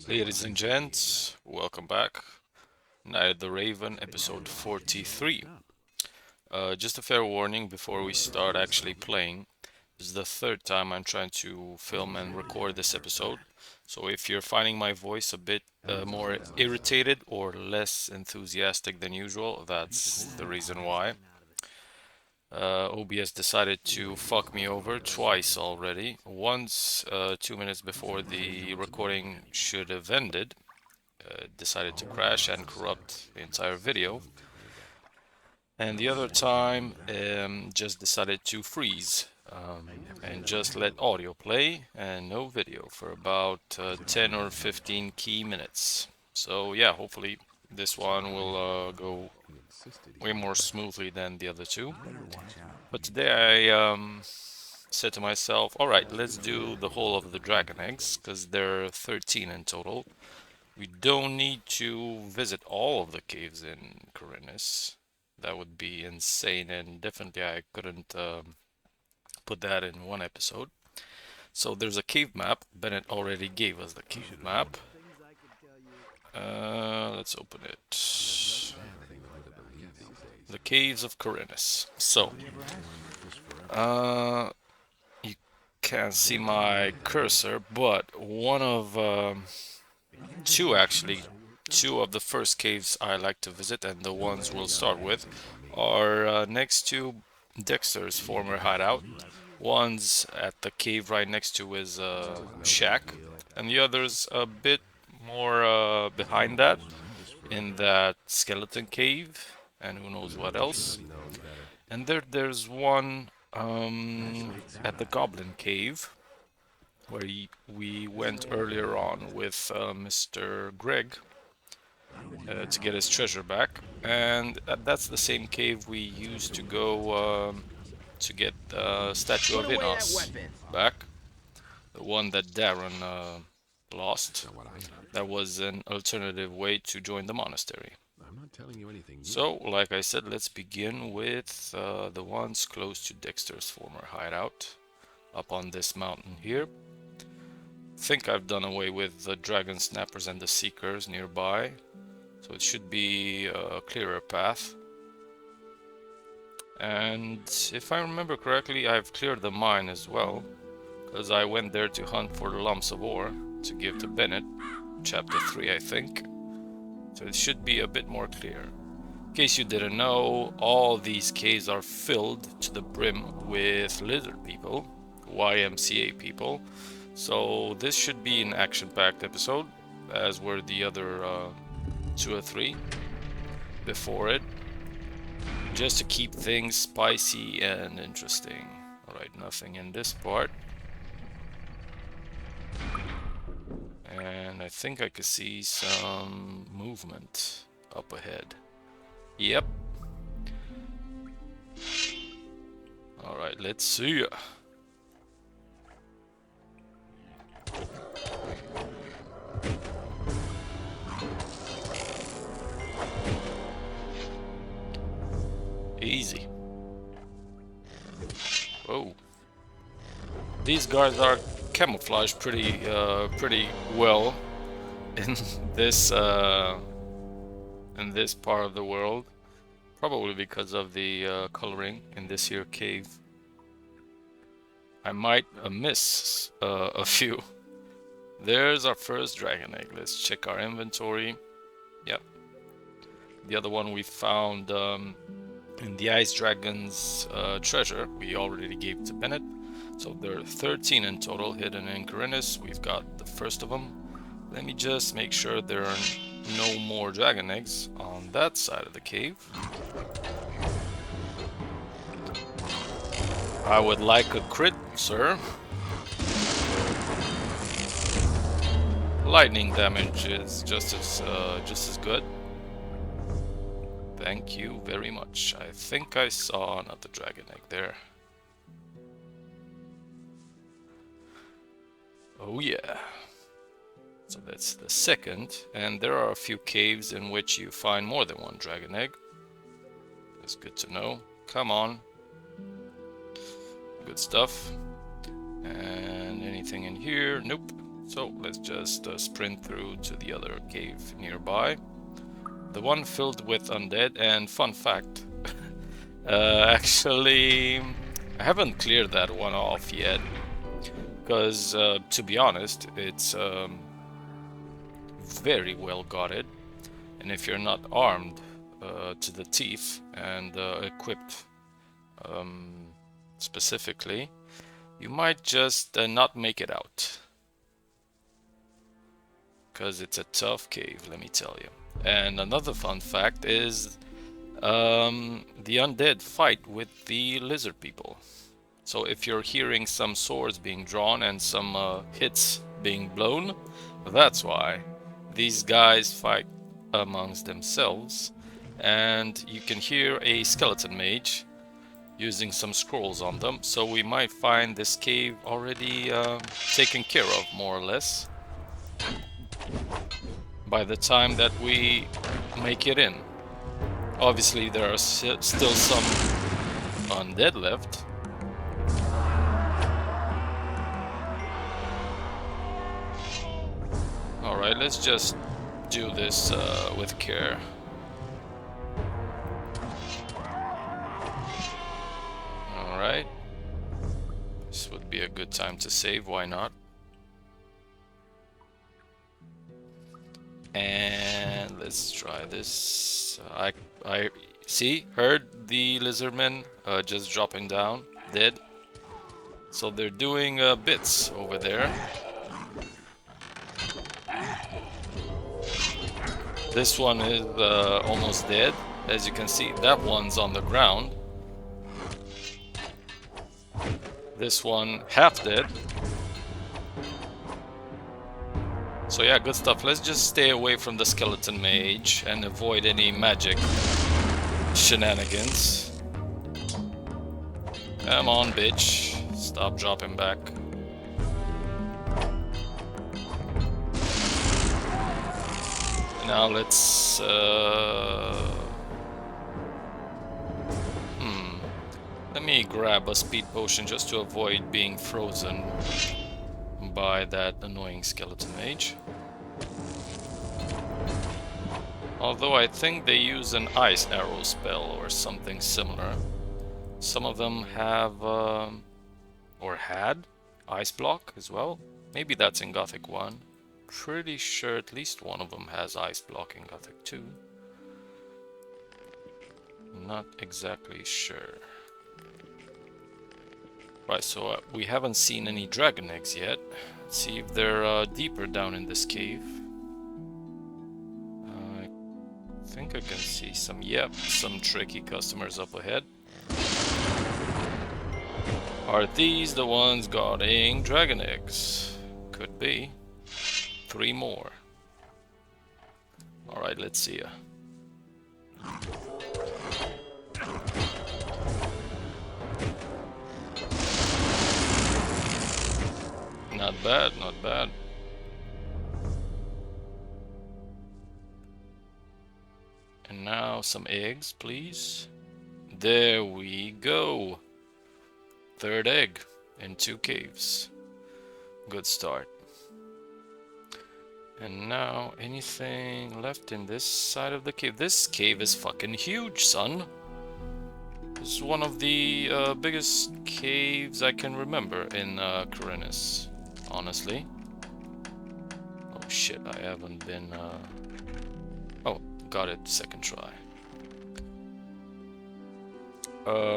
Ladies and gents, welcome back. Night of the Raven, episode 43. Just a fair warning before we start actually playing. This is the third time I'm trying to film and record this episode. So if you're finding my voice a bit more irritated or less enthusiastic than usual, that's the reason why. OBS decided to fuck me over twice already. Once, 2 minutes before the recording should have ended, decided to crash and corrupt the entire video. And the other time, just decided to freeze and just let audio play and no video for about 10 or 15 key minutes. So yeah, hopefully this one will go way more smoothly than the other two. But today I said to myself, alright, let's do the whole of the dragon eggs, because there are 13 in total. We don't need to visit all of the caves in Corinus. That would be insane, and definitely I couldn't put that in one episode. So there's a cave map. Bennett already gave us the cave map. Let's open it. The caves of Corinus. So, you can't see my cursor, but one of two actually. Two of the first caves I like to visit, and the ones we'll start with, are next to Dexter's former hideout. One's at the cave right next to his shack, and the other's a bit more behind that, in that skeleton cave, and who knows what else. And there's one at the Goblin Cave, where we went earlier on with Mr. Greg to get his treasure back, and that's the same cave we used to go to get the statue of Inos back, the one that Darren lost. That was an alternative way to join the monastery. So, like I said, let's begin with the ones close to Dexter's former hideout, up on this mountain here. Think I've done away with the dragon snappers and the seekers nearby, so it should be a clearer path. And if I remember correctly, I've cleared the mine as well, because I went there to hunt for the lumps of ore to give to Bennett, chapter 3 I think. So it should be a bit more clear. In case you didn't know, all these caves are filled to the brim with lizard people, YMCA people. So this should be an action-packed episode, as were the other 2 or 3 before it, just to keep things spicy and interesting. Alright, nothing in this part. And I think I could see some movement up ahead. Yep. Alright, let's see. Easy. Whoa. These guards are camouflaged pretty well in this part of the world, probably because of the coloring in this here cave. I might miss a few. There's our first dragon egg. Let's check our inventory. Yep. The other one we found in the Ice Dragon's treasure, we already gave to Bennett. So there are 13 in total hidden in Corinus. We've got the first of them. Let me just make sure there are no more dragon eggs on that side of the cave. I would like a crit, sir. Lightning damage is just as good. Thank you very much. I think I saw another dragon egg there. Oh yeah. So that's the second, and there are a few caves in which you find more than one dragon egg. That's good to know. Come on. Good stuff. And anything in here? Nope. So let's just sprint through to the other cave nearby. The one filled with undead, and fun fact, actually, I haven't cleared that one off yet, because to be honest, it's very well guarded, and if you're not armed to the teeth and equipped specifically, you might just not make it out, because it's a tough cave, let me tell you. And another fun fact is the undead fight with the lizard people. So if you're hearing some swords being drawn and some hits being blown, that's why. These guys fight amongst themselves, and you can hear a skeleton mage using some scrolls on them, so we might find this cave already taken care of, more or less, by the time that we make it in. Obviously there are still some undead left. Alright, let's just do this with care. Alright. This would be a good time to save, why not? And let's try this. I see, heard the lizardmen just dropping down, dead. So they're doing bits over there. This one is almost dead. As you can see, that one's on the ground. This one half dead. So yeah, good stuff. Let's just stay away from the skeleton mage and avoid any magic shenanigans. Come on, bitch. Stop dropping back. Now let's let me grab a speed potion just to avoid being frozen by that annoying skeleton mage. Although I think they use an ice arrow spell or something similar. Some of them have or had ice block as well. Maybe that's in Gothic 1. Pretty sure at least one of them has ice block in Gothic 2. Not exactly sure. Right, so we haven't seen any dragon eggs yet. Let's see if they're deeper down in this cave. I think I can see some, yep, some tricky customers up ahead. Are these the ones guarding dragon eggs? Could be. 3 more. Alright, let's see ya. Not bad, not bad. And now some eggs, please. There we go. 3rd egg in 2 caves. Good start. And now, anything left in this side of the cave? This cave is fucking huge, son. This is one of the biggest caves I can remember in Khorinis, honestly. Oh shit, I haven't been... Oh, got it, 2nd try.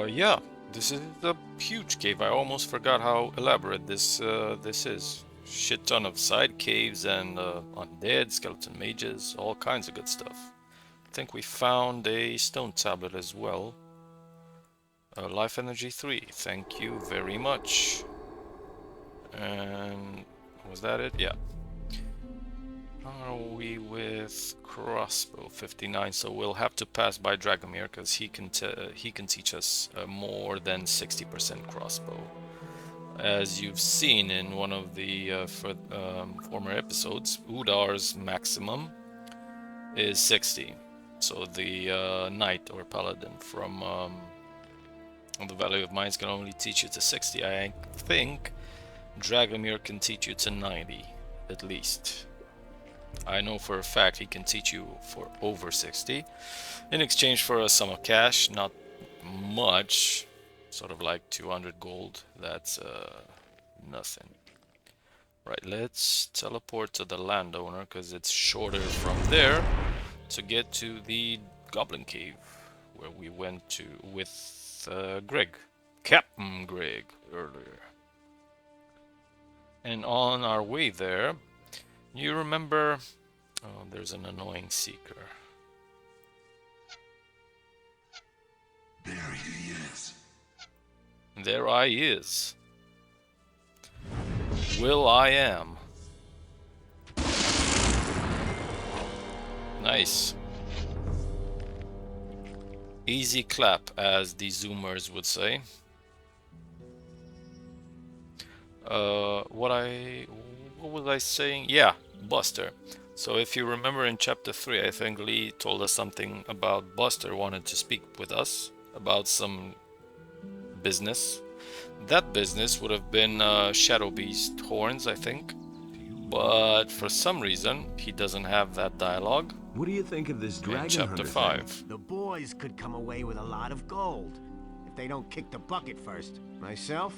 Yeah, this is a huge cave. I almost forgot how elaborate this is. Shit ton of side caves and undead, skeleton mages, all kinds of good stuff. I think we found a stone tablet as well. Life energy 3, thank you very much. And was that it? Yeah. Are we with crossbow 59? So we'll have to pass by Dragomir because he can teach us more than 60% crossbow. As you've seen in one of the former episodes, Udar's maximum is 60. So the knight or paladin from the Valley of Mines can only teach you to 60. I think Dragomir can teach you to 90. at least. I know for a fact he can teach you for over 60 in exchange for a sum of cash, not much, sort of like 200 gold. That's nothing. Right, let's teleport to the landowner because it's shorter from there to get to the Goblin Cave where we went to with Greg, Captain Greg, earlier. And on our way there, you remember, oh, there's an annoying seeker. There he is. There I is. Will I am. Nice. Easy clap, as the Zoomers would say. What was I saying? Yeah, Buster. So if you remember in chapter 3, I think Lee told us something about Buster wanted to speak with us about some business. That business would have been Shadow Beast horns, I think. But for some reason, he doesn't have that dialogue. What do you think of this dragon in chapter hunter 5. thing? The boys could come away with a lot of gold if they don't kick the bucket first. Myself,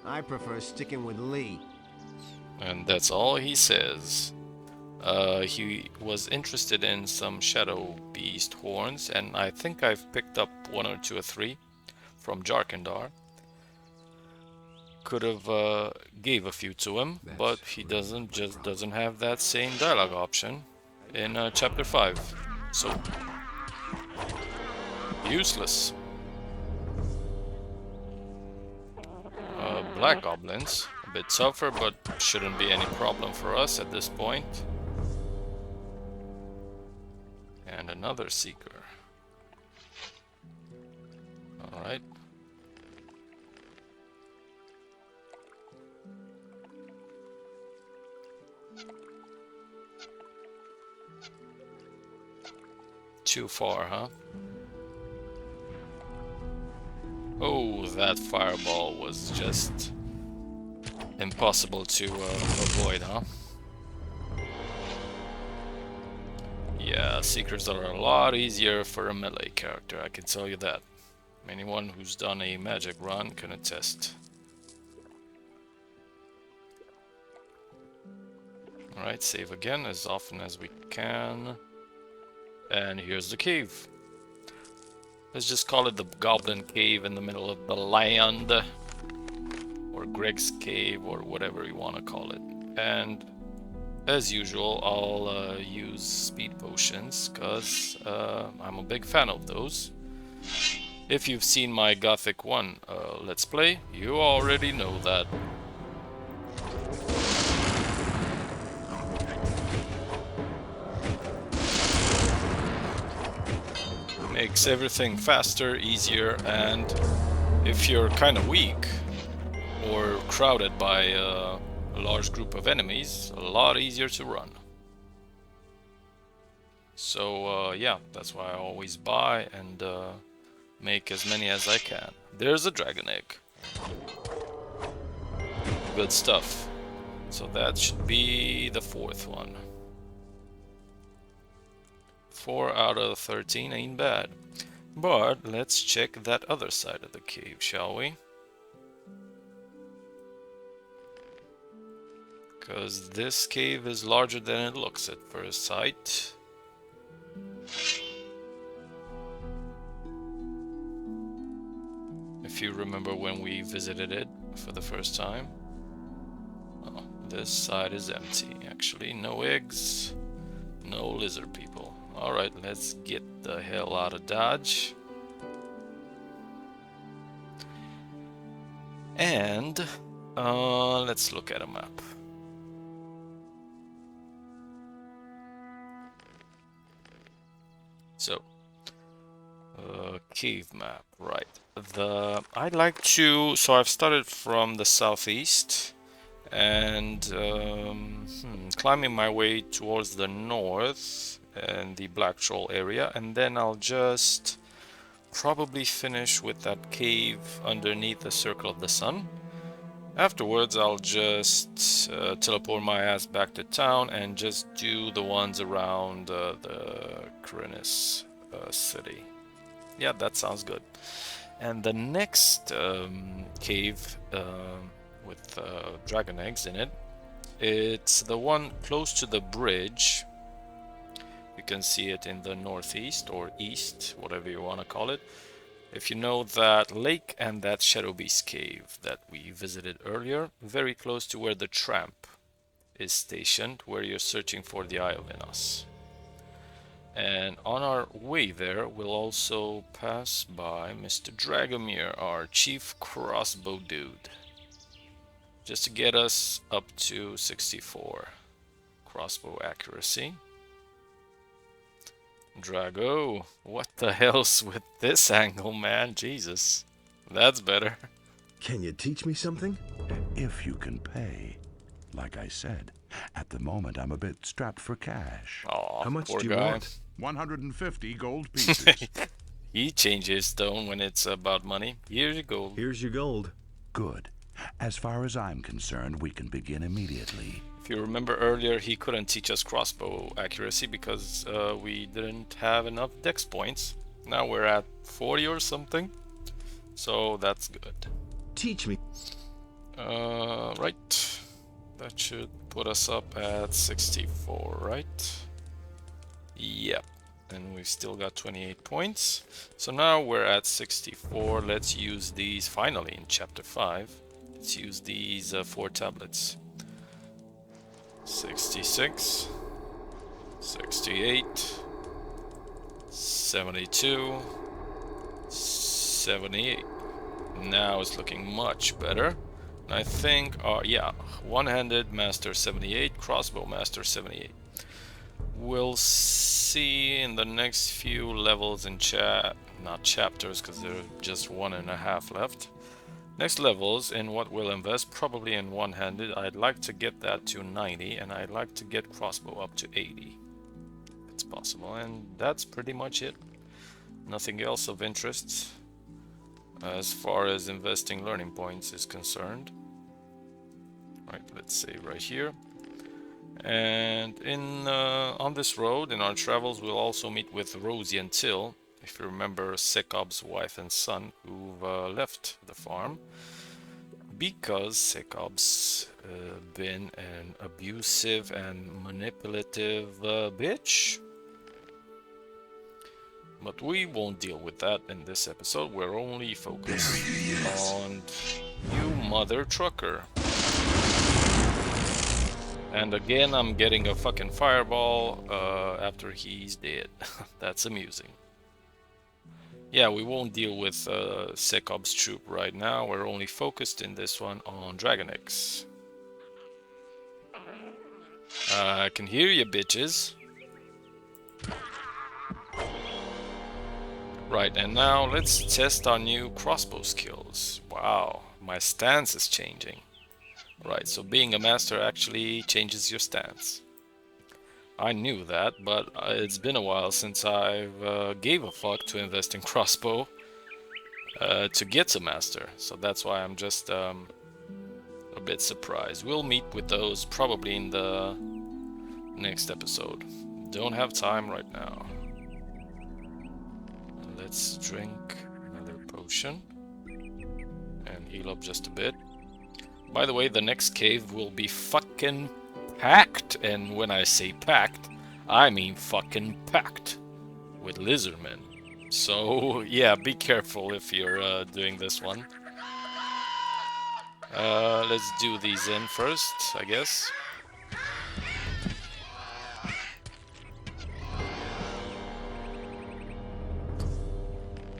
I prefer sticking with Lee. And that's all he says. He was interested in some Shadow Beast horns, and I think I've picked up 1 or 2 or 3 from Jarkandar. Could have gave a few to him, but he doesn't have that same dialogue option in chapter 5. So useless. Black goblins, a bit tougher, but shouldn't be any problem for us at this point. And another seeker. All right. Too far, huh? Oh, that fireball was just impossible to avoid, huh? Yeah, Seekers are a lot easier for a melee character, I can tell you that. Anyone who's done a magic run can attest. Alright, save again as often as we can. And here's the cave. Let's just call it the Goblin Cave in the middle of the land. Or Greg's Cave, or whatever you want to call it. And as usual, I'll use speed potions, because I'm a big fan of those. If you've seen my Gothic 1 Let's Play, you already know that. Makes everything faster, easier, and if you're kind of weak or crowded by a large group of enemies, a lot easier to run. So yeah, that's why I always buy and make as many as I can. There's a dragon egg. Good stuff. So that should be the 4th one. 4 out of 13 ain't bad. But let's check that other side of the cave, shall we? Because this cave is larger than it looks at first sight. If you remember when we visited it for the first time. Oh, this side is empty, actually. No eggs, no lizard people. Alright, let's get the hell out of Dodge. And let's look at a map. So, cave map, right. I'd like to, so I've started from the southeast and climbing my way towards the north and the Black Troll area, and then I'll just probably finish with that cave underneath the Circle of the Sun, Afterwards, I'll just teleport my ass back to town and just do the ones around the Krinis city. Yeah, that sounds good. And the next cave with dragon eggs in it, it's the one close to the bridge. You can see it in the northeast or east, whatever you want to call it. If you know that lake and that Shadow Beast cave that we visited earlier, very close to where the tramp is stationed, where you're searching for the Eye of Inas. And on our way there, we'll also pass by Mr. Dragomir, our chief crossbow dude, just to get us up to 64 crossbow accuracy. Drago, what the hell's with this angle, man? Jesus, that's better. Can you teach me something? If you can pay. Like I said, at the moment I'm a bit strapped for cash. Aw, How much poor do you guy. want? 150 gold pieces. He changes tone when it's about money. Here you go. Here's your gold. Good. As far as I'm concerned, we can begin immediately. If you remember earlier, he couldn't teach us crossbow accuracy because we didn't have enough dex points. Now we're at 40 or something, so that's good. Teach me. Right. That should put us up at 64, right? Yep. And we've still got 28 points. So now we're at 64. Let's use these finally in chapter 5. Let's use these 4 tablets. 66, 68, 72, 78. Now it's looking much better. And I think, yeah, one-handed master 78, crossbow master 78. We'll see in the next few levels in not chapters, because there are just 1.5 left. Next levels in what we'll invest, probably in one-handed. I'd like to get that to 90, and I'd like to get crossbow up to 80. It's possible, and that's pretty much it. Nothing else of interest as far as investing learning points is concerned. Right, let's say right here. And in on this road, in our travels, we'll also meet with Rosie and Till. If you remember, Sekob's wife and son who've left the farm because Sekob's been an abusive and manipulative bitch. But we won't deal with that in this episode. We're only focused on you, mother trucker. And again, I'm getting a fucking fireball after he's dead. That's amusing. Yeah, we won't deal with Sekob's troop right now. We're only focused in this one on Dragon Eggs. I can hear you, bitches. Right, and now let's test our new crossbow skills. Wow, my stance is changing. Right, so being a master actually changes your stance. I knew that, but it's been a while since I've gave a fuck to invest in crossbow to get to master. So that's why I'm just a bit surprised. We'll meet with those probably in the next episode. Don't have time right now. Let's drink another potion and heal up just a bit. By the way, the next cave will be fucking packed, and when I say packed, I mean fucking packed with lizardmen. So yeah, be careful if you're doing this one. Let's do these in first, I guess.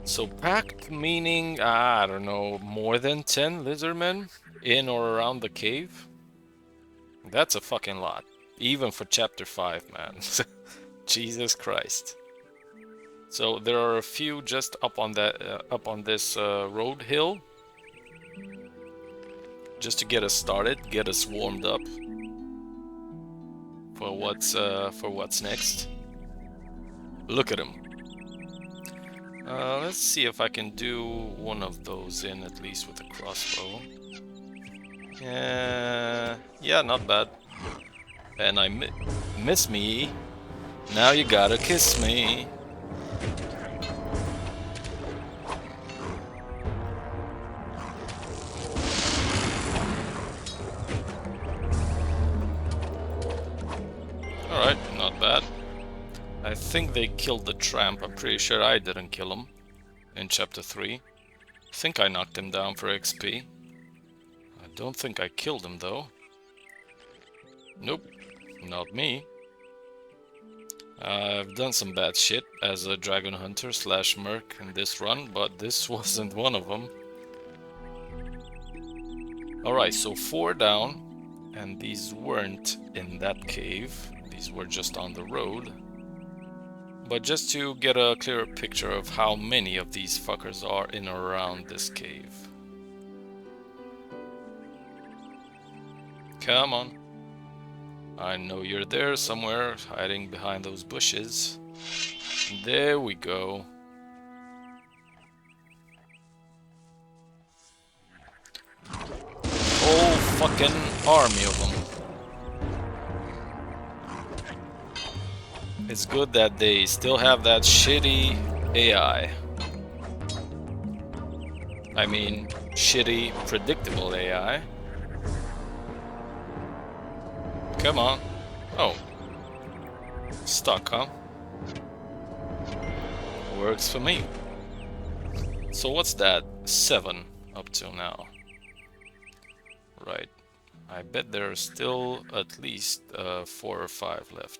So packed meaning, I don't know, more than 10 lizardmen in or around the cave? That's a fucking lot. Even for chapter 5, man. Jesus Christ. So there are a few just up on that, up on this road hill. Just to get us started, get us warmed up for what's next. Look at him. Let's see if I can do one of those in at least with a crossbow. Yeah, not bad. And I miss me. Now you gotta kiss me. Alright, not bad. I think they killed the tramp. I'm pretty sure I didn't kill him in chapter 3. I think I knocked him down for XP. I don't think I killed him though. Nope, not me. I've done some bad shit as a dragon hunter slash merc in this run, but this wasn't one of them. Alright, so 4 down, and these weren't in that cave. These were just on the road. But just to get a clearer picture of how many of these fuckers are in or around this cave. Come on. I know you're there somewhere, hiding behind those bushes. There we go. Whole fucking army of them. It's good that they still have that shitty AI. I mean, shitty, predictable AI. Come on. Oh. Stuck, huh? Works for me. So what's that? 7 up till now. Right. I bet there are still at least 4 or 5 left.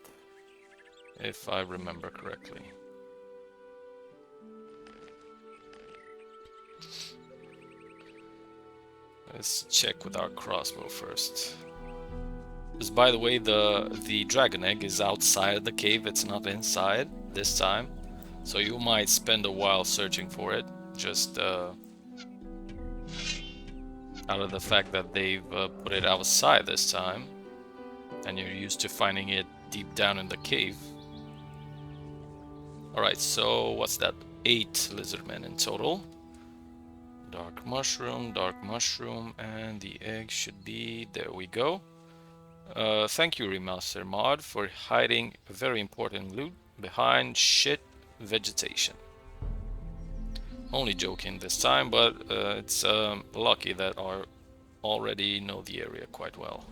If I remember correctly. Let's check with our crossbow first. Because by the way, the dragon egg is outside the cave, it's not inside this time. So you might spend a while searching for it, just out of the fact that they've put it outside this time. And you're used to finding it deep down in the cave. Alright, so what's that? 8 lizardmen in total. Dark mushroom, and the egg should be... there we go. Thank you, Remaster Mod, for hiding very important loot behind shit vegetation. Only joking this time, but it's lucky that I already know the area quite well.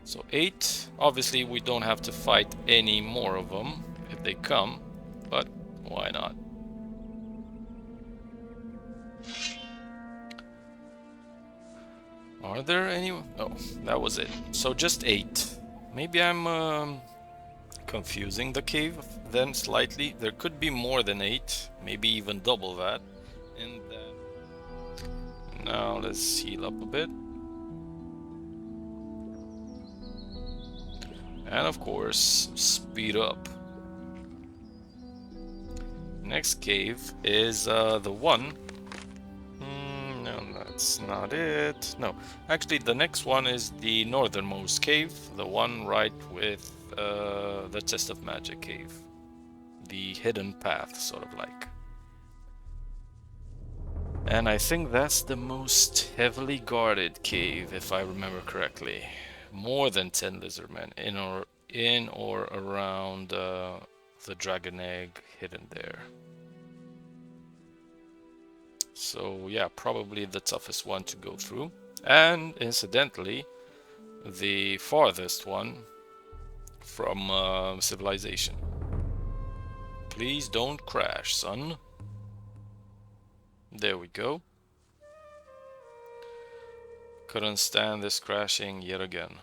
So 8. Obviously, we don't have to fight any more of them if they come, but why not? Are there any? Oh, that was it. So just 8. Maybe I'm confusing the cave then slightly. There could be more than 8, maybe even double that. And then now let's heal up a bit. And of course, speed up. Next cave is the one. No, that's not it. No, actually the next one is the northernmost cave. The one right with the Test of Magic cave. The hidden path, sort of like. And I think that's the most heavily guarded cave, if I remember correctly. More than 10 lizardmen in or around the dragon egg hidden there. So yeah, probably the toughest one to go through. And incidentally, the farthest one from civilization. Please don't crash, son. There we go. Couldn't stand this crashing yet again.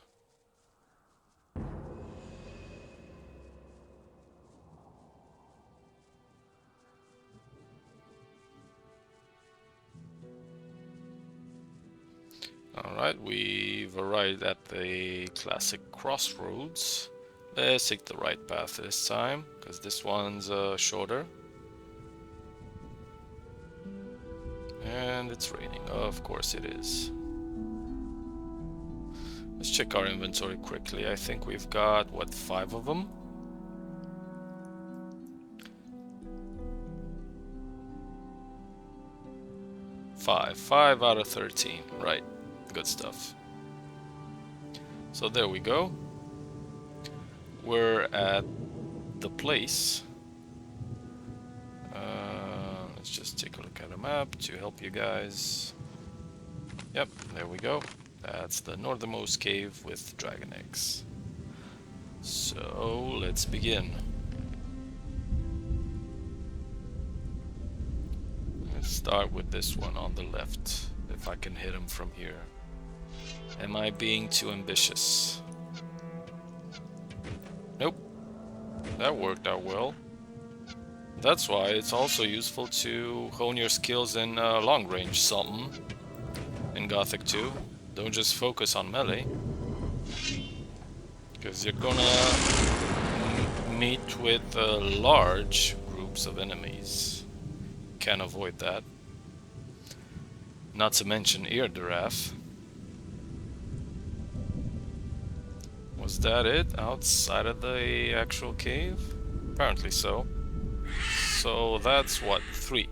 Alright, we've arrived at the classic crossroads. Let's take the right path this time, because this one's shorter. And it's raining, of course it is. Let's check our inventory quickly. I think we've got, what, 5 of them? Five out of 13, right. Good stuff. So there we go. We're at the place. Let's just take a look at a map to help you guys. Yep, there we go. That's the northernmost cave with dragon eggs. So let's begin. Let's start with this one on the left, if I can hit him from here. Am I being too ambitious? Nope. That worked out well. That's why it's also useful to hone your skills in long range something in Gothic 2. Don't just focus on melee, because you're gonna meet with large groups of enemies. Can't avoid that. Not to mention Irdrath. Was that it? Outside of the actual cave? Apparently so. So that's what? 3.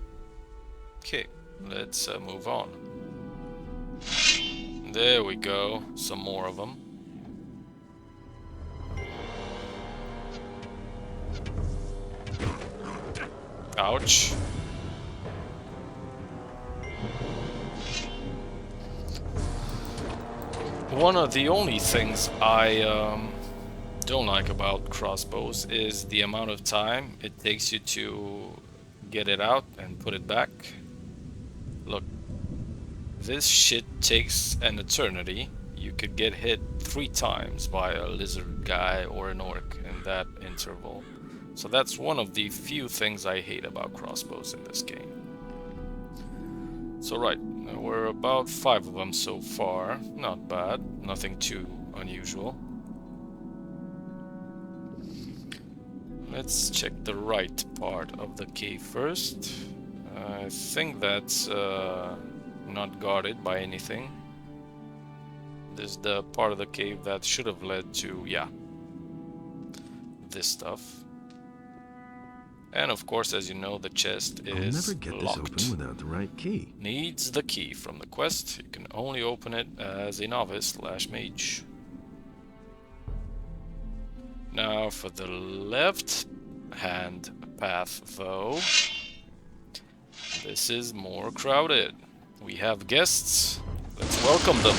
Okay, let's move on. There we go. Some more of them. Ouch. One of the only things I don't like about crossbows is the amount of time it takes you to get it out and put it back. Look, this shit takes an eternity. You could get hit 3 times by a lizard guy or an orc in that interval. So that's one of the few things I hate about crossbows in this game. So right, we're about 5 of them so far. Not bad, nothing too unusual. Let's check the right part of the cave first. I think that's not guarded by anything. This is the part of the cave that should have led to, yeah, this stuff. And of course, as you know, the chest is I'll never get locked. this open without the right key. Needs the key from the quest. You can only open it as a novice/mage. Now for the left hand path though, this is more crowded. We have guests. Let's welcome them.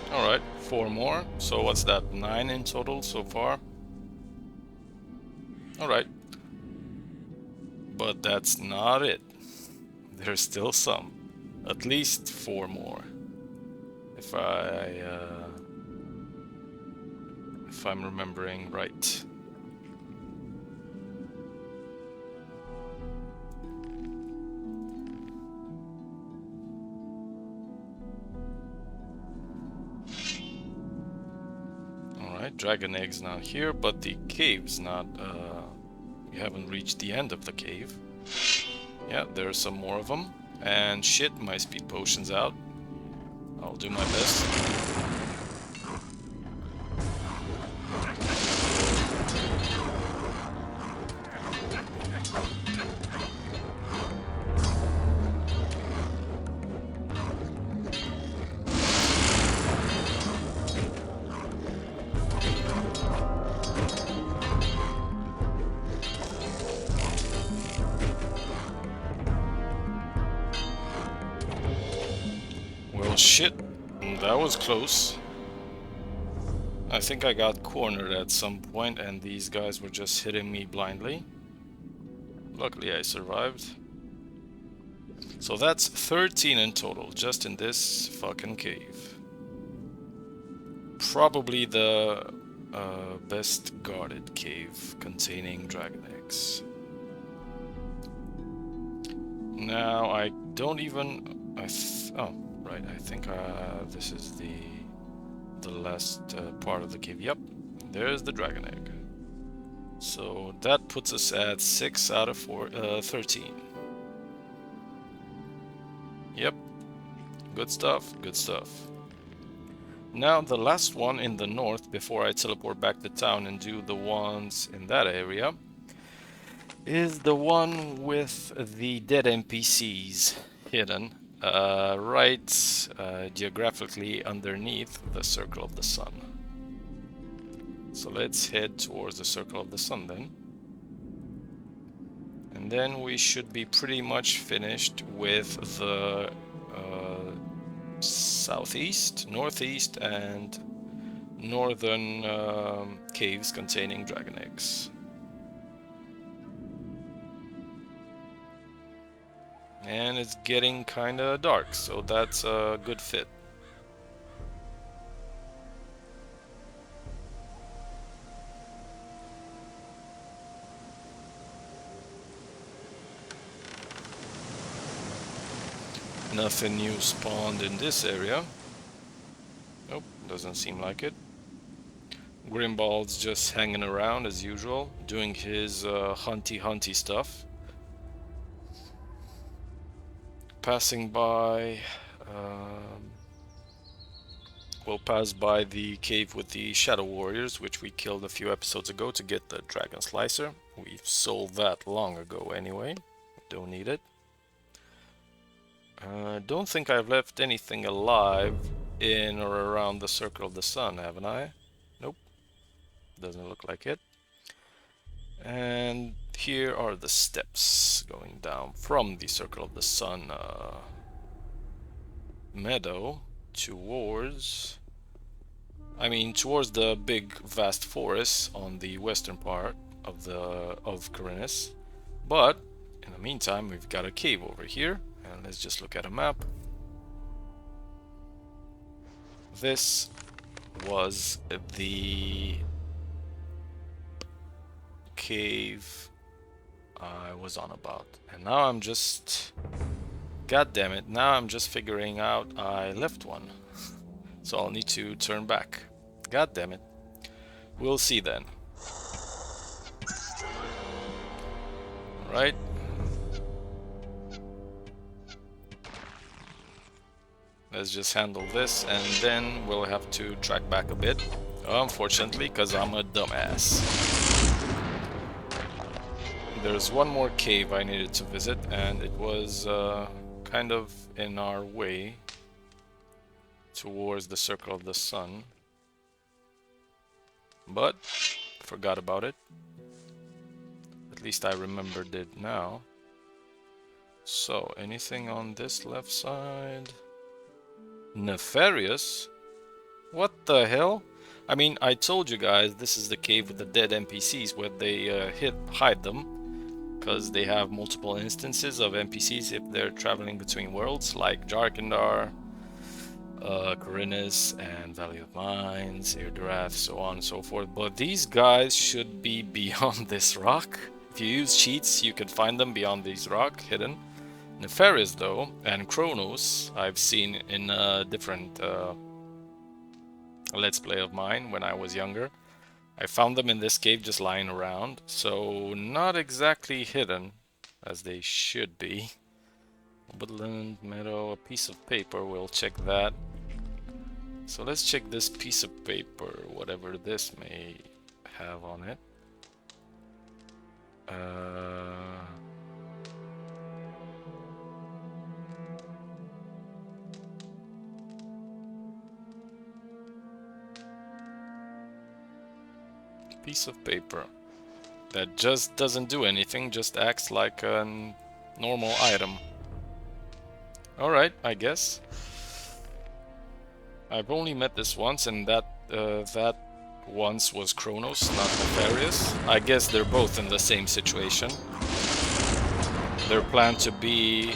Alright, 4 more. So what's that? 9 in total so far? Alright. But that's not it. There's still some. At least 4 more. If I'm remembering right. Dragon Egg's not here, but the cave's not, we haven't reached the end of the cave. Yeah, there's some more of them. And shit, my speed potion's out. I'll do my best. Shit, that was close. I think I got cornered at some point and these guys were just hitting me blindly. Luckily I survived. So that's 13 in total, just in this fucking cave. Probably the best guarded cave containing dragon eggs. Now I don't even... oh. Right, I think this is the last part of the cave. Yep, there's the dragon egg. So that puts us at 6 out of 13. Yep, good stuff, good stuff. Now the last one in the north before I teleport back to town and do the ones in that area is the one with the dead NPCs hidden right geographically underneath the Circle of the Sun. So let's head towards the Circle of the Sun then. And then we should be pretty much finished with the southeast, northeast, and northern caves containing dragon eggs. And it's getting kinda dark, so that's a good fit. Nothing new spawned in this area. Nope, doesn't seem like it. Grimbald's just hanging around as usual, doing his hunty stuff. Passing by, we'll pass by the cave with the Shadow Warriors, which we killed a few episodes ago to get the Dragon Slicer. We've sold that long ago anyway, don't need it. Don't think I've left anything alive in or around the Circle of the Sun, haven't I? Nope, doesn't look like it. And here are the steps going down from the Circle of the Sun meadow towards the big vast forest on the western part of Corinus. But in the meantime, we've got a cave over here, and let's just look at a map. This was the cave I was on about, and now I'm just, god damn it, now I'm just figuring out I left one. So I'll need to turn back. God damn it. We'll see then. Alright. Let's just handle this, and then we'll have to track back a bit. Unfortunately, because I'm a dumbass. There's one more cave I needed to visit, and it was kind of in our way towards the Circle of the Sun. But forgot about it. At least I remembered it now. So, anything on this left side? Nefarious? What the hell? I mean, I told you guys this is the cave with the dead NPCs where they hide them. Because they have multiple instances of NPCs if they're traveling between worlds, like Jarkandar, Corinus, and Valley of Mines, Irdarath, so on and so forth. But these guys should be beyond this rock. If you use cheats, you can find them beyond these rock, hidden. Nefarious, though, and Kronos, I've seen in a different Let's Play of mine when I was younger. I found them in this cave just lying around, so not exactly hidden, as they should be. Woodland, meadow, a piece of paper, we'll check that. So let's check this piece of paper, whatever this may have on it. Piece of paper that just doesn't do anything, just acts like a normal item. Alright, I guess. I've only met this once, and that once was Kronos, not Nefarious. I guess they're both in the same situation. They're planned to be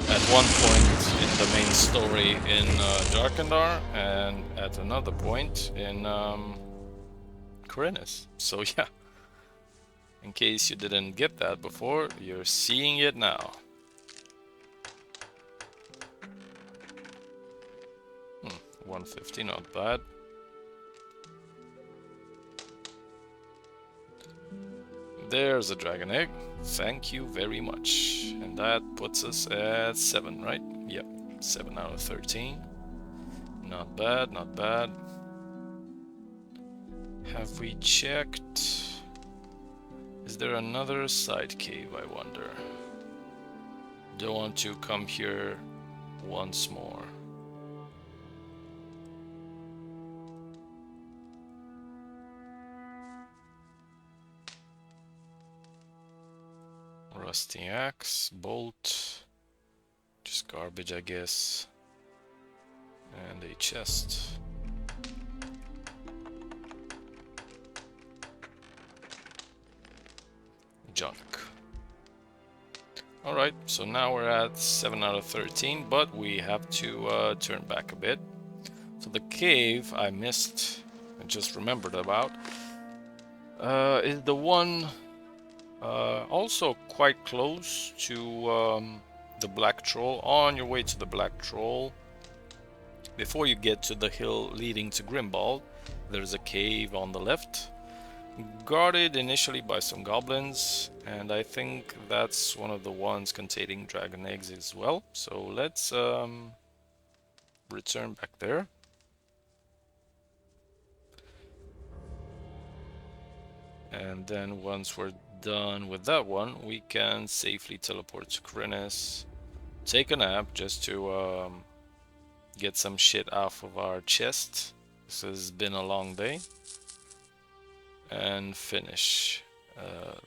at one point in the main story in Jarkandar, and at another point in Corinus. So yeah, in case you didn't get that before, you're seeing it now. 150, not bad. there's a dragon egg. Thank you very much. And that puts us at 7, right? Yep, 7 out of 13. Not bad, not bad. Have we checked? Is there another side cave, I wonder? Don't want to come here once more. Rusty axe, bolt, just garbage, I guess, and a chest. Junk. Alright, so now we're at 7 out of 13, but we have to turn back a bit. So the cave I missed, I just remembered about, is the one also quite close to the Black Troll. On your way to the Black Troll, before you get to the hill leading to Grimbald, there's a cave on the left, guarded initially by some goblins, and I think that's one of the ones containing dragon eggs as well. So let's return back there. And then once we're done with that one, we can safely teleport to Krinis, take a nap just to get some shit off of our chest. This has been a long day. And finish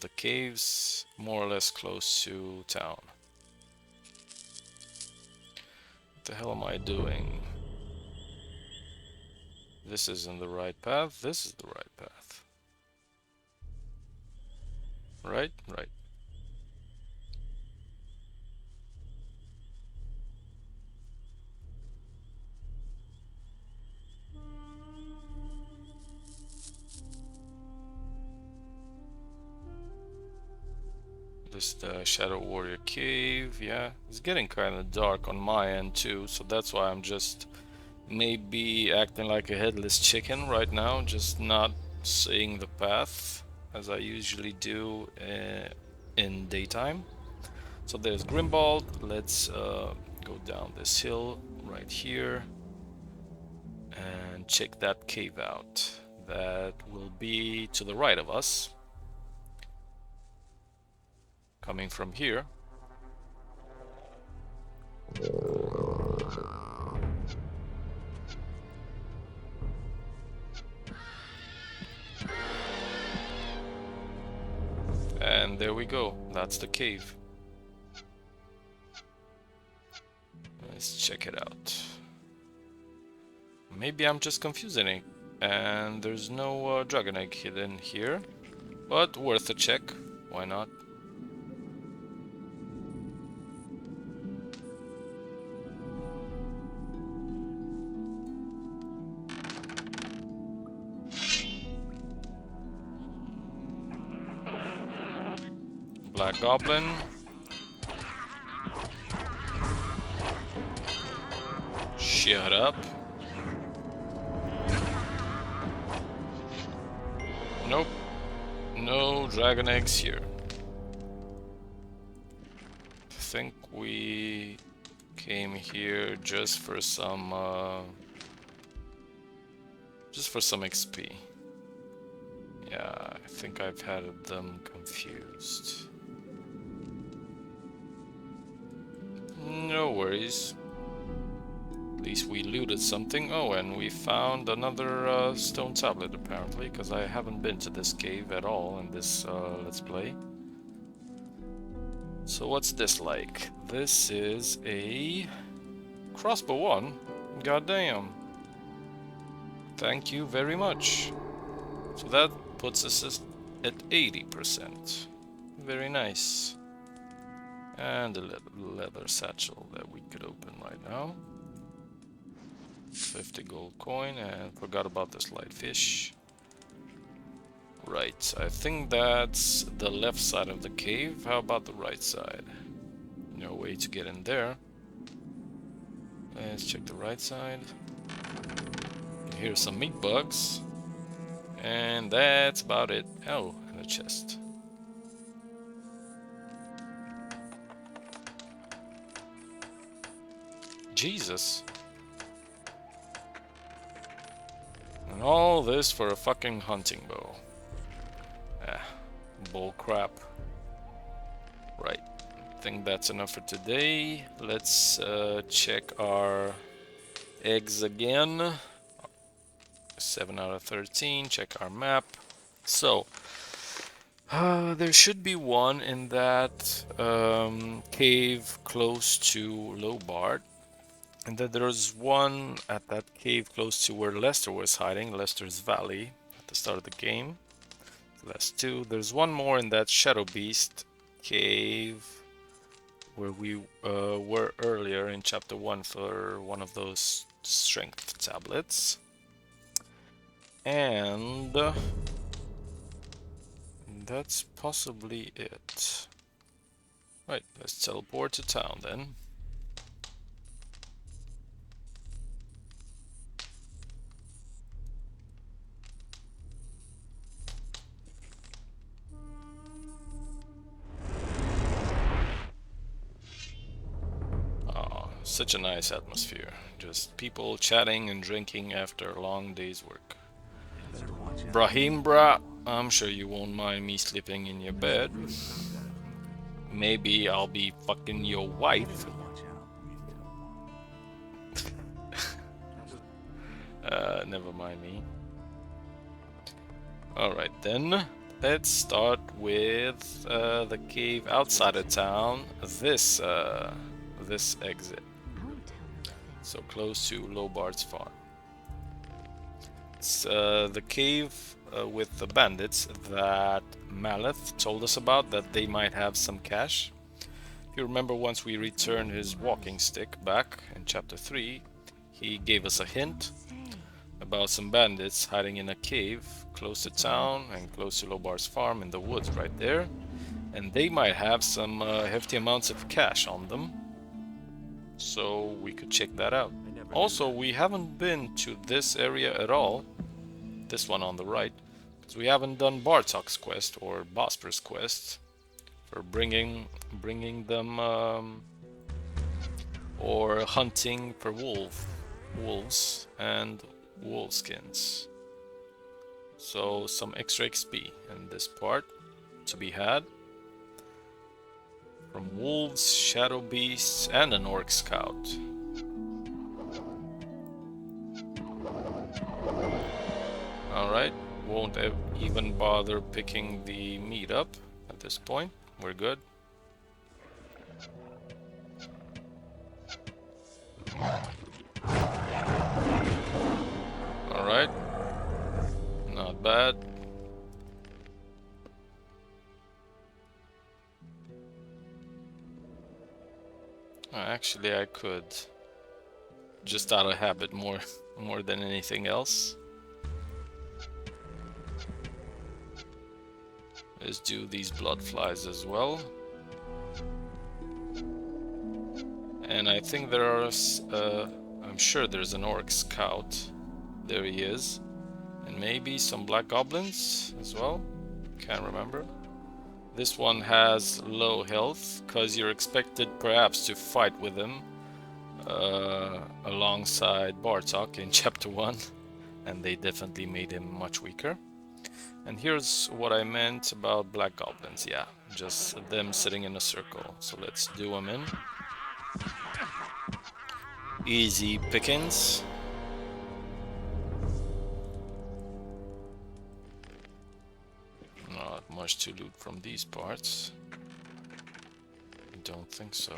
the caves more or less close to town. What the hell am I doing? This isn't the right path. This is the right path. Right? Right. This is the Shadow Warrior cave. Yeah, it's getting kind of dark on my end too, so that's why I'm just maybe acting like a headless chicken right now, just not seeing the path as I usually do in daytime. So there's Grimbald. Let's go down this hill right here and check that cave out. That will be to the right of us. Coming from here. And there we go. That's the cave. Let's check it out. Maybe I'm just confusing it, and there's no dragon egg hidden here, but worth a check. Why not? Black Goblin. Shut up. Nope. No dragon eggs here. I think we came here just for some XP. Yeah, I think I've had them confused. No worries. At least we looted something. Oh, and we found another stone tablet apparently, because I haven't been to this cave at all in this Let's Play. So what's this like? This is a crossbow one. Goddamn. Thank you very much. So that puts us at 80%. Very nice. And a leather satchel that we could open right now. 50 gold coin, and forgot about this light fish. Right, I think that's the left side of the cave. How about the right side? No way to get in there. Let's check the right side. Here's some meat bugs. And that's about it. Oh, and a chest. Jesus. And all this for a fucking hunting bow. Ah, bull crap. Right. I think that's enough for today. Let's check our eggs again. 7 out of 13. Check our map. So, there should be one in that cave close to Lobart. And then there's one at that cave close to where Lester was hiding, Lester's Valley, at the start of the game. So that's 2. There's one more in that Shadow Beast cave where we were earlier in chapter 1 for one of those strength tablets. And that's possibly it. Right, let's teleport to town then. Such a nice atmosphere. Just people chatting and drinking after a long day's work. Brahim brah, I'm sure you won't mind me sleeping in your bed. Maybe I'll be fucking your wife. Never mind me. Alright then. Let's start with the cave outside of town. This exit. So close to Lobart's farm. It's the cave with the bandits that Maleth told us about, that they might have some cash. If you remember, once we returned his walking stick back in chapter 3, he gave us a hint about some bandits hiding in a cave close to town and close to Lobart's farm in the woods right there. And they might have some hefty amounts of cash on them. So we could check that out. Also, we haven't been to this area at all, this one on the right, because we haven't done Bartok's quest or Bosper's quest for bringing them or hunting for wolves and wolf skins. So some extra XP in this part to be had. From wolves, shadow beasts, and an orc scout. Alright, won't even bother picking the meat up at this point. We're good. Alright, not bad. Actually, I could, just out of habit, more than anything else. Let's do these blood flies as well. And I think there are, I'm sure there's an orc scout. There he is. And maybe some black goblins as well. Can't remember. This one has low health, because you're expected perhaps to fight with him alongside Bartok in chapter 1, and they definitely made him much weaker. And here's what I meant about black goblins. Yeah, just them sitting in a circle. So let's do them in. Easy pickings. Not much to loot from these parts. I don't think so.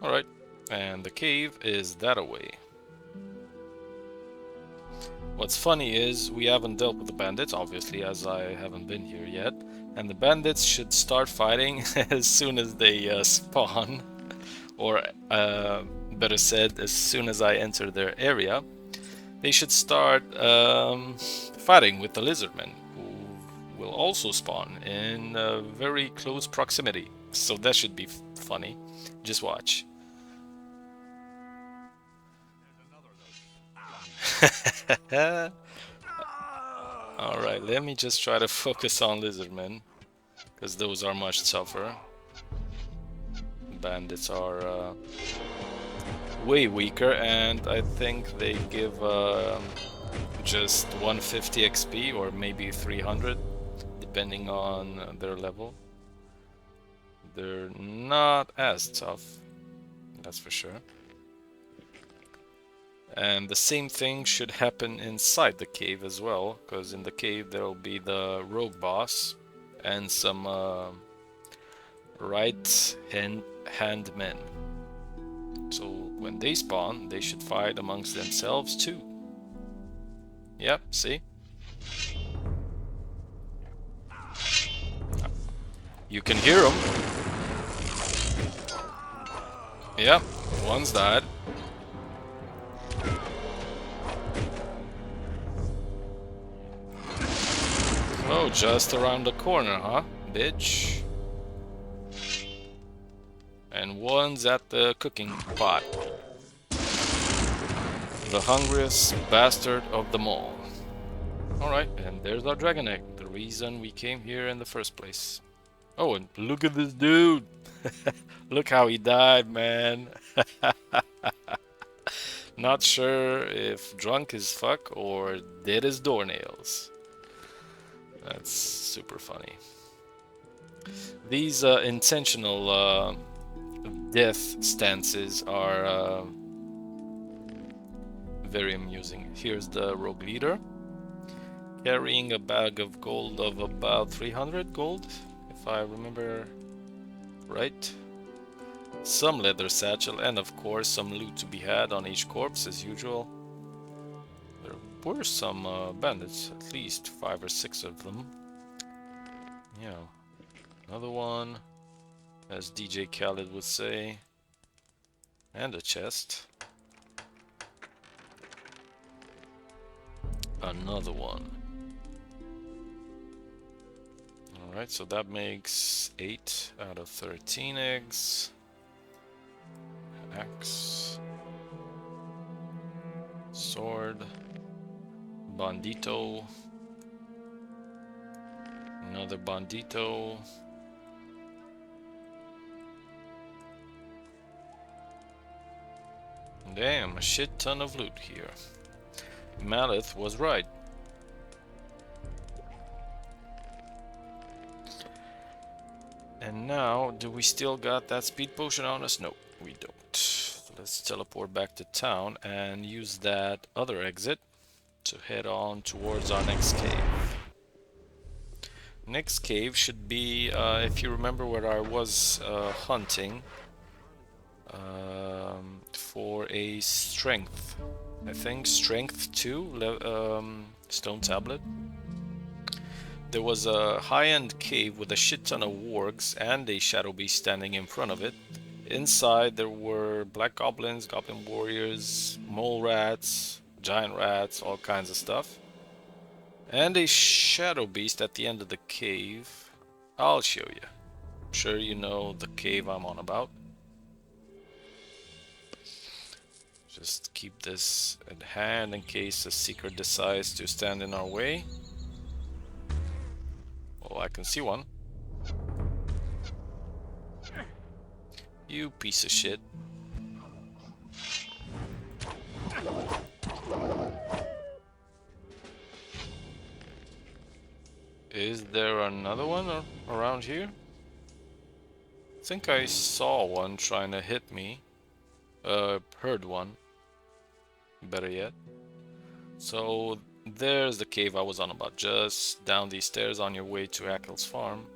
Alright, and the cave is that away. What's funny is we haven't dealt with the bandits, obviously, as I haven't been here yet. And the bandits should start fighting as soon as they spawn. Or, better said, as soon as I enter their area. They should start fighting with the lizardmen, who will also spawn in very close proximity. So that should be funny. Just watch. Alright, let me just try to focus on lizardmen. because those are much tougher. Bandits are way weaker, and I think they give just 150 XP or maybe 300 depending on their level. They're not as tough, that's for sure. And the same thing should happen inside the cave as well, because in the cave there will be the rogue boss and some right-hand men. So when they spawn, they should fight amongst themselves too. Yep, see? You can hear them. Yep, one's died. Oh, just around the corner, huh, bitch? And one's at the cooking pot. The hungriest bastard of them all. Alright, and there's our dragon egg, the reason we came here in the first place. Oh, and look at this dude! Look how he died, man. Not sure if drunk as fuck or dead as doornails. That's super funny. These intentional death stances are very amusing. Here's the rogue leader, carrying a bag of gold of about 300 gold, if I remember right. Some leather satchel, and of course some loot to be had on each corpse as usual. There were some bandits, at least 5 or 6 of them. Yeah, another one, as DJ Khaled would say, and a chest. Another one. Alright, so that makes 8 out of 13 eggs. Axe. Sword. Bandito. Another bandito. Damn, a shit ton of loot here. Malith was right. And now, do we still got that speed potion on us? No, we don't. Let's teleport back to town and use that other exit to head on towards our next cave. Next cave should be, if you remember where I was hunting for a strength. I think strength 2 stone tablet. There was a high-end cave with a shit ton of wargs and a shadow beast standing in front of it. Inside there were black goblins, goblin warriors, mole rats, giant rats, all kinds of stuff. And a shadow beast at the end of the cave. I'll show you. I'm sure you know the cave I'm on about. Just keep this at hand in case a seeker decides to stand in our way. Well, I can see one. You piece of shit. Is there another one around here? I think I saw one trying to hit me. Heard one. Better yet. So there's the cave I was on about, just down these stairs on your way to Ackles Farm.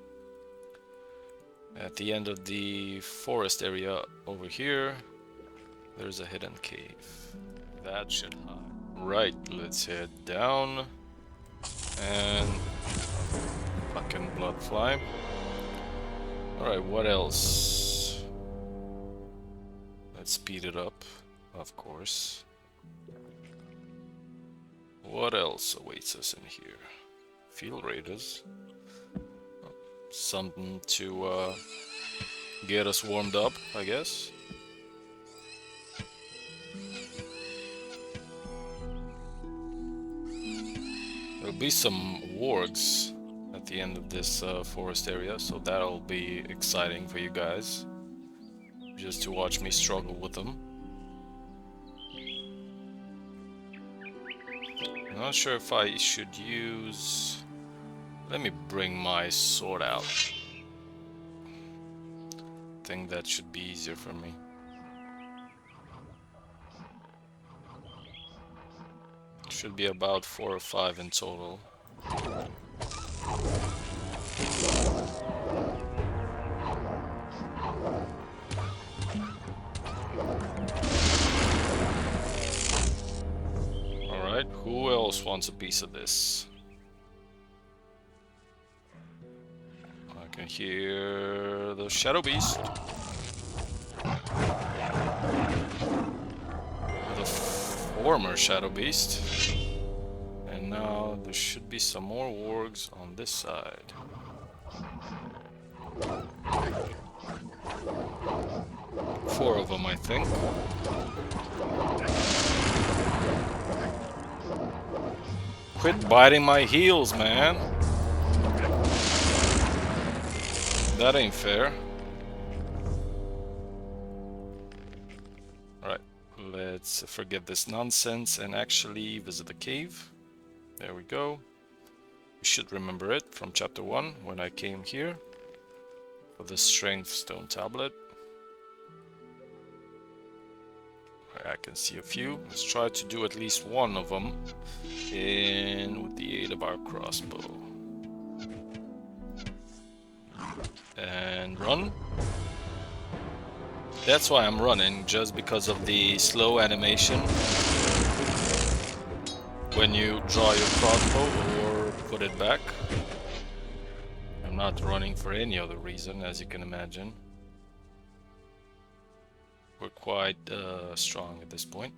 At the end of the forest area over here, there's a hidden cave. That should hide. Right, let's head down. And fucking blood fly. Alright, what else? Let's speed it up, of course. What else awaits us in here? Field raiders. Something to get us warmed up, I guess. There'll be some wargs at the end of this forest area, so that'll be exciting for you guys, just to watch me struggle with them. I'm not sure if I should use... Let me bring my sword out. I think that should be easier for me. Should be about 4 or 5 in total. Alright, who else wants a piece of this? I can hear the Shadow Beast. The former Shadow Beast. And now there should be some more wargs on this side. Four of them, I think. Quit biting my heels, man. That ain't fair. Alright, let's forget this nonsense and actually visit the cave. There we go. You should remember it from chapter 1 when I came here for the strength stone tablet. I can see a few. Let's try to do at least one of them with the aid of our crossbow. And run. That's why I'm running, just because of the slow animation when you draw your crossbow or put it back. I'm not running for any other reason, as you can imagine. We're quite strong at this point.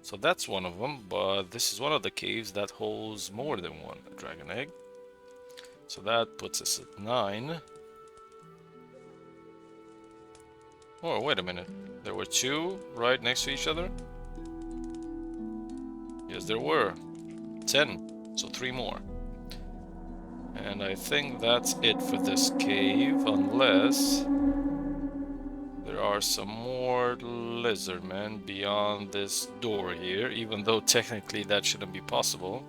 So that's one of them, but this is one of the caves that holds more than one dragon egg. So that puts us at 9. Oh, wait a minute. There were 2 right next to each other? Yes, there were. 10. So 3 more. And I think that's it for this cave, unless there are some more lizardmen beyond this door here, even though technically that shouldn't be possible.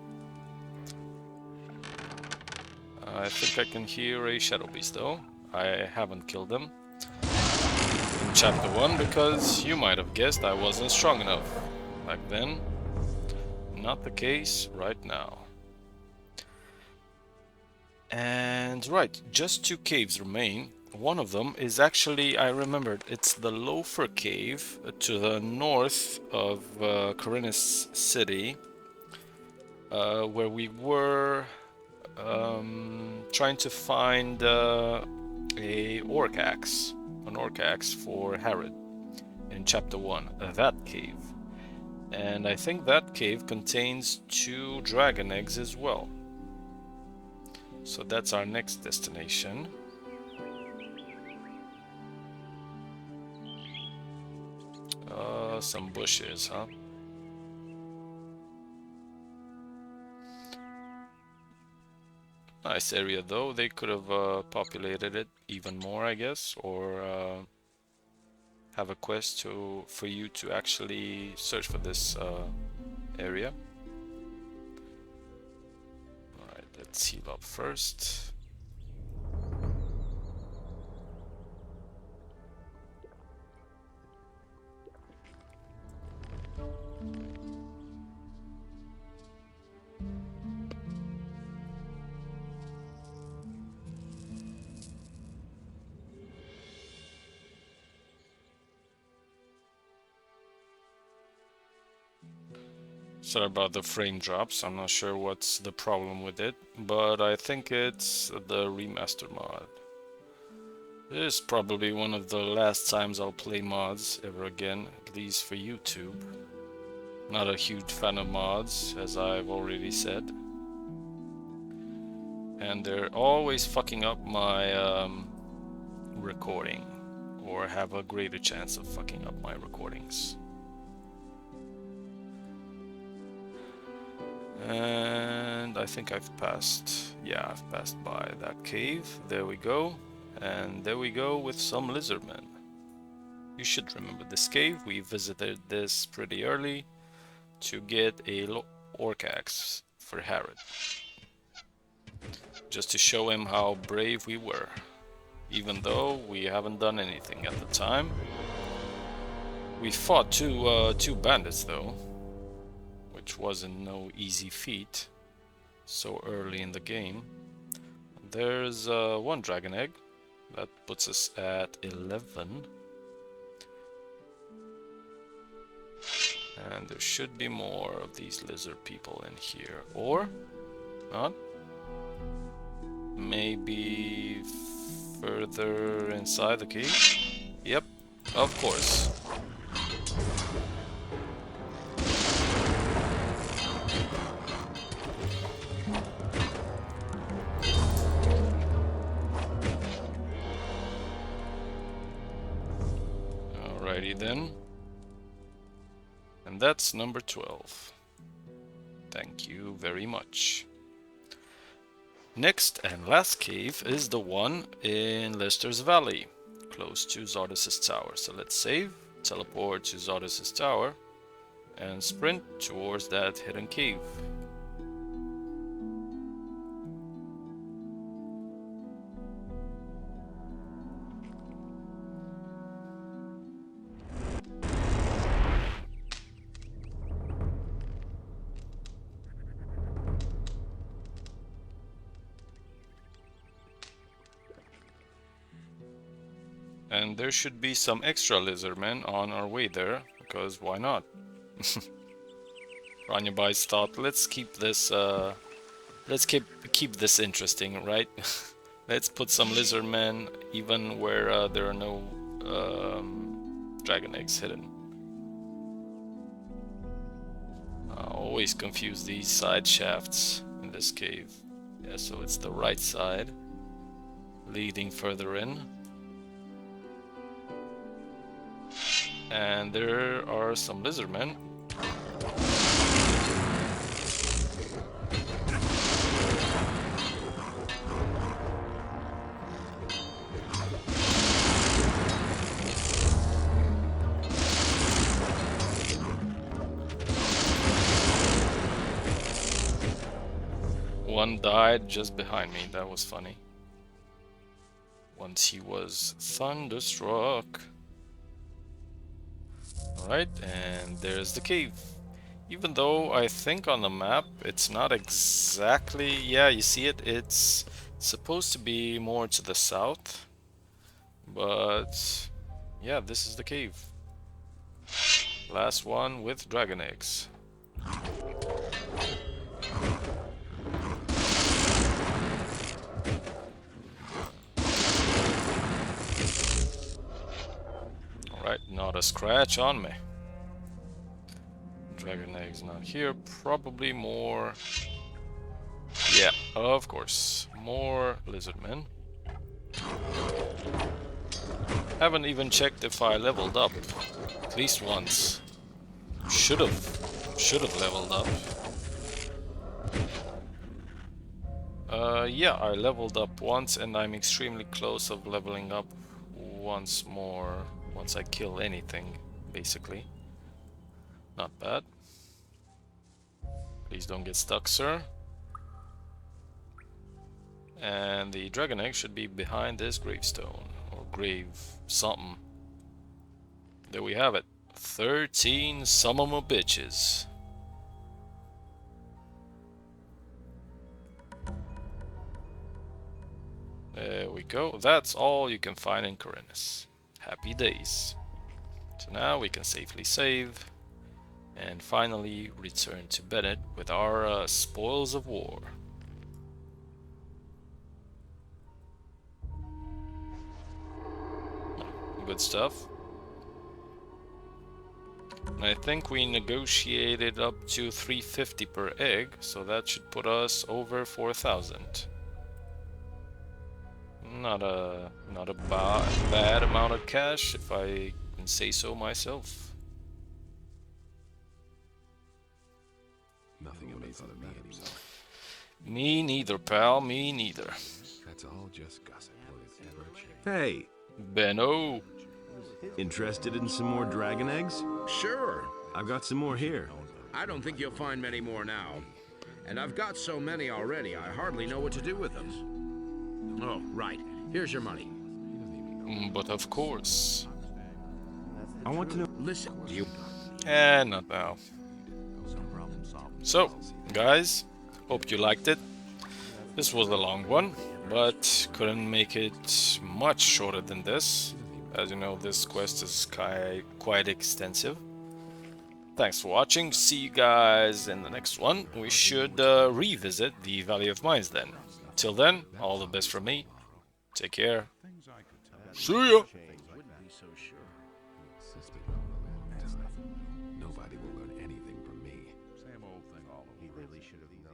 I think I can hear a shadow beast though. I haven't killed them in chapter 1 because you might have guessed I wasn't strong enough back then. Not the case right now. And right, just 2 caves remain. One of them is actually, I remembered, it's the Loafer Cave to the north of Corinnes City, where we were trying to find an orc axe for Herod in chapter 1, that cave. And I think that cave contains 2 dragon eggs as well. So that's our next destination. Some bushes, huh? Nice area though. They could have populated it even more, I guess, or have a quest for you to actually search for this area. Alright, let's heal up first. Sorry about the frame drops, I'm not sure what's the problem with it, but I think it's the Remaster Mod. This is probably one of the last times I'll play mods ever again, at least for YouTube. Not a huge fan of mods, as I've already said. And they're always fucking up my recording, or have a greater chance of fucking up my recordings. And I think I've passed, yeah, I've passed by that cave. There we go. And there we go with some lizardmen. You should remember this cave. We visited this pretty early to get a orc axe for Harrod. Just to show him how brave we were. Even though we haven't done anything at the time. We fought two bandits though, which wasn't no easy feat so early in the game. There's one dragon egg. That puts us at 11. And there should be more of these lizard people in here. Or not. Maybe further inside the cave? Yep, of course. Alrighty then. And that's number 12. Thank you very much. Next and last cave is the one in Leicester's Valley, close to Zardus' tower. So let's save, teleport to Zardus' tower, and sprint towards that hidden cave. And there should be some extra lizardmen on our way there, because why not? Ranyabai thought, let's keep this keep this interesting, right? Let's put some lizardmen even where there are no dragon eggs hidden. I always confuse these side shafts in this cave. Yeah, so it's the right side leading further in. And there are some lizardmen. One died just behind me, that was funny. Once he was thunderstruck. Alright, and there's the cave. Even though I think on the map it's not exactly... Yeah, you see it? It's supposed to be more to the south. But... yeah, this is the cave. Last one with dragon eggs. Alright, not a scratch on me. Dragon eggs not here. Probably more... yeah, of course. More lizardmen. Haven't even checked if I leveled up. At least once. Should've leveled up. Yeah, I leveled up once and I'm extremely close of leveling up once more. Once I kill anything, basically. Not bad. Please don't get stuck, sir. And the dragon egg should be behind this gravestone. Or grave something. There we have it. 13 some of my bitches. There we go. That's all you can find in Corinus. Happy days. So now we can safely save and finally return to Bennett with our spoils of war. Good stuff. And I think we negotiated up to 350 per egg, so that should put us over 4,000. Not a bad amount of cash, if I can say so myself. Nothing anything to me anymore. Me neither, pal. Me neither. That's all just gossip. Will it ever change? Hey, Benno. interested in some more dragon eggs? Sure. I've got some more here. I don't think you'll find many more now. And I've got so many already, I hardly know what to do with them. Oh, right. Here's your money. But of course. I want to know. Listen, you... And not now. So, guys, hope you liked it. This was a long one, but couldn't make it much shorter than this. As you know, this quest is quite extensive. Thanks for watching. See you guys in the next one. We should revisit the Valley of Mines then. Till then, all the best from me. Take care. See ya! Nobody will learn anything from me. He really should have known.